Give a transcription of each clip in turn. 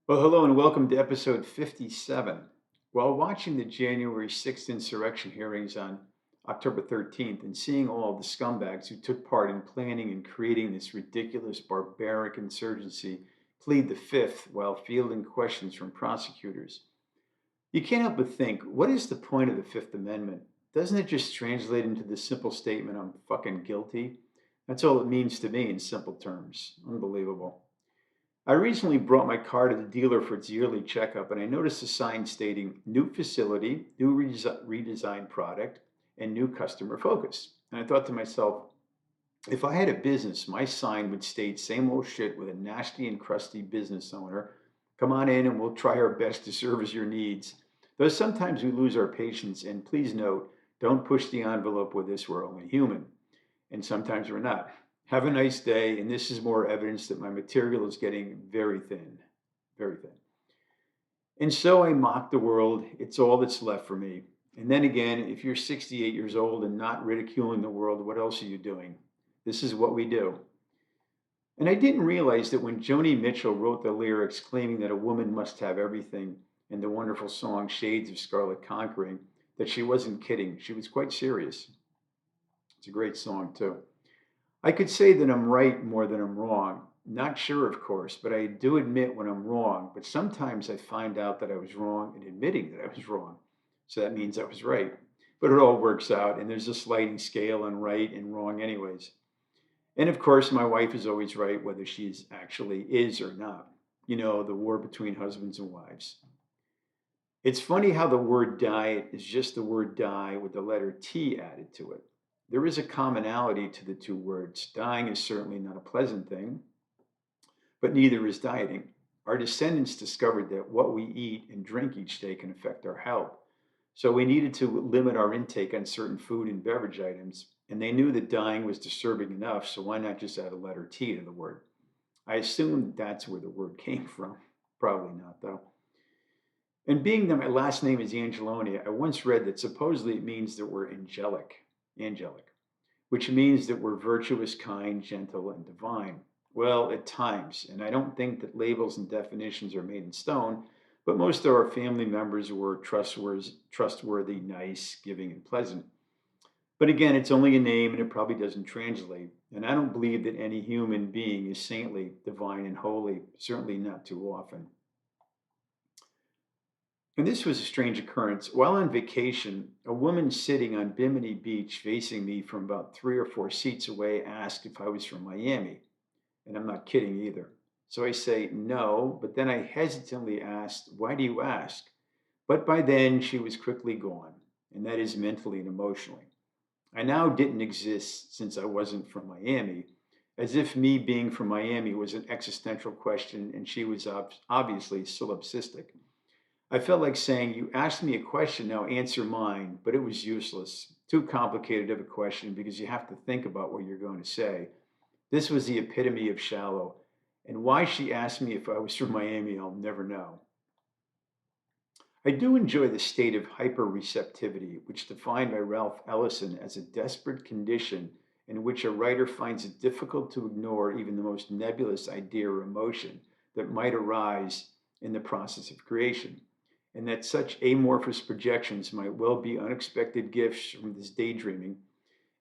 Well, hello and welcome to episode 57. While watching the January 6th insurrection hearings on October 13th and seeing all the scumbags who took part in planning and creating this ridiculous, barbaric insurgency plead the fifth while fielding questions from prosecutors, you can't help but think, what is the point of the Fifth Amendment? Doesn't it just translate into the simple statement, I'm fucking guilty? That's all it means to me in simple terms. Unbelievable. I recently brought my car to the dealer for its yearly checkup, and I noticed a sign stating new facility, new redesigned product, and new customer focus. And I thought to myself, if I had a business, my sign would state same old shit with a nasty and crusty business owner. Come on in and we'll try our best to service your needs. Though sometimes we lose our patience, and please note, don't push the envelope with this, we're only human. And sometimes we're not. Have a nice day. And this is more evidence that my material is getting very thin, very thin. And so I mock the world. It's all that's left for me. And then again, if you're 68 years old and not ridiculing the world, what else are you doing? This is what we do. And I didn't realize that when Joni Mitchell wrote the lyrics claiming that a woman must have everything in the wonderful song Shades of Scarlet Conquering, that she wasn't kidding. She was quite serious. It's a great song, too. I could say that I'm right more than I'm wrong. Not sure, of course, but I do admit when I'm wrong. But sometimes I find out that I was wrong in admitting that I was wrong. So that means I was right. But it all works out, and there's a sliding scale on right and wrong, anyways. And of course, my wife is always right, whether she's actually is or not. You know, the war between husbands and wives. It's funny how the word diet is just the word die with the letter T added to it. There is a commonality to the two words. Dying is certainly not a pleasant thing, but neither is dieting. Our descendants discovered that what we eat and drink each day can affect our health. So we needed to limit our intake on certain food and beverage items. And they knew that dying was disturbing enough, so why not just add a letter T to the word? I assume that's where the word came from. Probably not, though. And being that my last name is Angeloni, I once read that supposedly it means that we're angelic, which means that we're virtuous, kind, gentle, and divine. Well, at times, and I don't think that labels and definitions are made in stone, but most of our family members were trustworthy, nice, giving, and pleasant. But again, it's only a name and it probably doesn't translate. And I don't believe that any human being is saintly, divine, and holy, certainly not too often. And this was a strange occurrence. While on vacation, a woman sitting on Bimini Beach facing me from about 3 or 4 seats away asked if I was from Miami. And I'm not kidding either. So I say no, but then I hesitantly asked, why do you ask? But by then she was quickly gone, and that is mentally and emotionally. I now didn't exist since I wasn't from Miami, as if me being from Miami was an existential question and she was obviously solipsistic. I felt like saying, you asked me a question, now answer mine, but it was useless. Too complicated of a question because you have to think about what you're going to say. This was the epitome of shallow. And why she asked me if I was from Miami, I'll never know. I do enjoy the state of hyperreceptivity, which defined by Ralph Ellison as a desperate condition in which a writer finds it difficult to ignore even the most nebulous idea or emotion that might arise in the process of creation, and that such amorphous projections might well be unexpected gifts from this daydreaming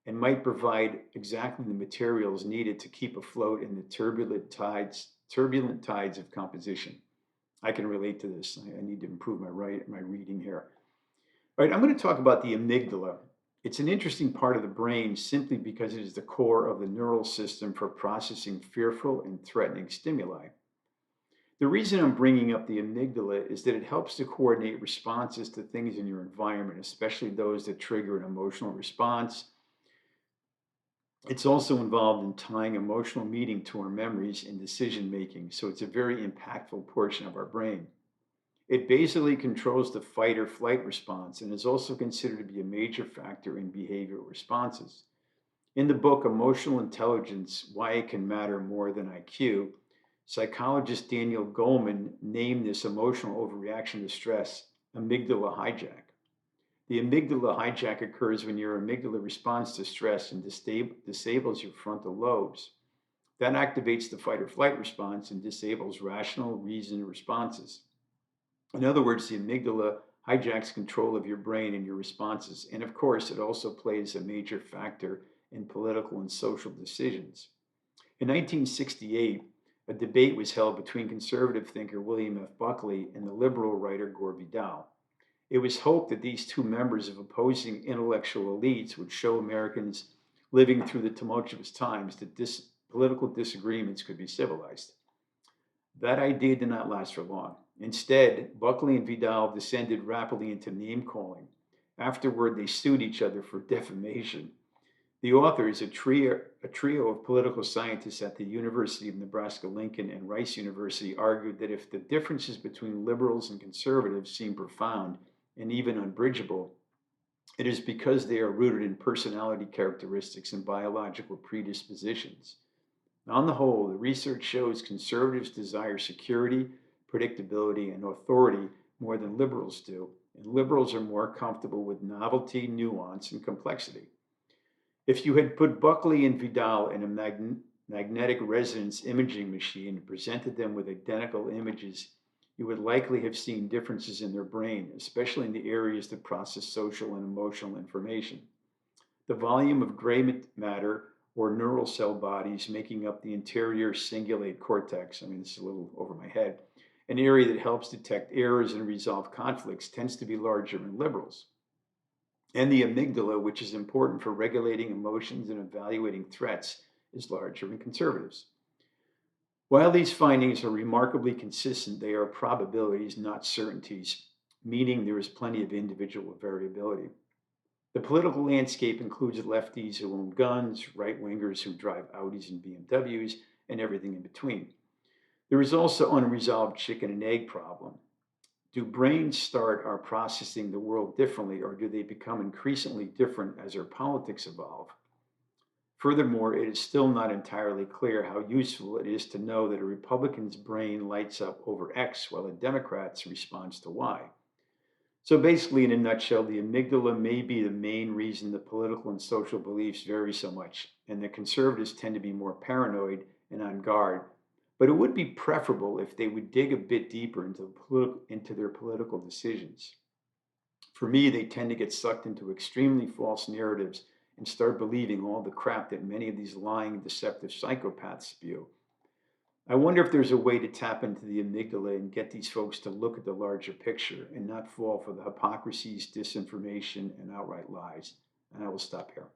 and might provide exactly the materials needed to keep afloat in the turbulent tides of composition. I can relate to this. I need to improve my reading here. All right, I'm going to talk about the amygdala. It's an interesting part of the brain simply because it is the core of the neural system for processing fearful and threatening stimuli. The reason I'm bringing up the amygdala is that it helps to coordinate responses to things in your environment, especially those that trigger an emotional response. It's also involved in tying emotional meaning to our memories and decision making, so it's a very impactful portion of our brain. It basically controls the fight or flight response and is also considered to be a major factor in behavioral responses. In the book Emotional Intelligence Why It Can Matter More Than IQ, psychologist Daniel Goleman named this emotional overreaction to stress amygdala hijack. The amygdala hijack occurs when your amygdala responds to stress and disables your frontal lobes. That activates the fight or flight response and disables rational reason responses. In other words, the amygdala hijacks control of your brain and your responses. And of course, it also plays a major factor in political and social decisions. In 1968, a debate was held between conservative thinker William F. Buckley and the liberal writer Gore Vidal. It was hoped that these two members of opposing intellectual elites would show Americans living through the tumultuous times that political disagreements could be civilized. That idea did not last for long. Instead, Buckley and Vidal descended rapidly into name calling. Afterward, they sued each other for defamation. The authors, a trio of political scientists at the University of Nebraska-Lincoln and Rice University, argued that if the differences between liberals and conservatives seem profound and even unbridgeable, it is because they are rooted in personality characteristics and biological predispositions. On the whole, the research shows conservatives desire security, predictability, and authority more than liberals do, and liberals are more comfortable with novelty, nuance, and complexity. If you had put Buckley and Vidal in a magnetic resonance imaging machine and presented them with identical images, you would likely have seen differences in their brain, especially in the areas that process social and emotional information. The volume of gray matter or neural cell bodies making up the anterior cingulate cortex, I mean, this is a little over my head, an area that helps detect errors and resolve conflicts, tends to be larger in liberals. And the amygdala, which is important for regulating emotions and evaluating threats, is larger in conservatives. While these findings are remarkably consistent, they are probabilities, not certainties, meaning there is plenty of individual variability. The political landscape includes lefties who own guns, right wingers who drive Audis and BMWs, and everything in between. There is also unresolved chicken and egg problem. Do brains start our processing the world differently, or do they become increasingly different as our politics evolve? Furthermore, it is still not entirely clear how useful it is to know that a Republican's brain lights up over X while a Democrat's responds to Y. So basically, in a nutshell, the amygdala may be the main reason that political and social beliefs vary so much, and that conservatives tend to be more paranoid and on guard. But it would be preferable if they would dig a bit deeper into their political decisions. For me, they tend to get sucked into extremely false narratives and start believing all the crap that many of these lying, deceptive psychopaths spew. I wonder if there's a way to tap into the amygdala and get these folks to look at the larger picture and not fall for the hypocrisies, disinformation, and outright lies. And I will stop here.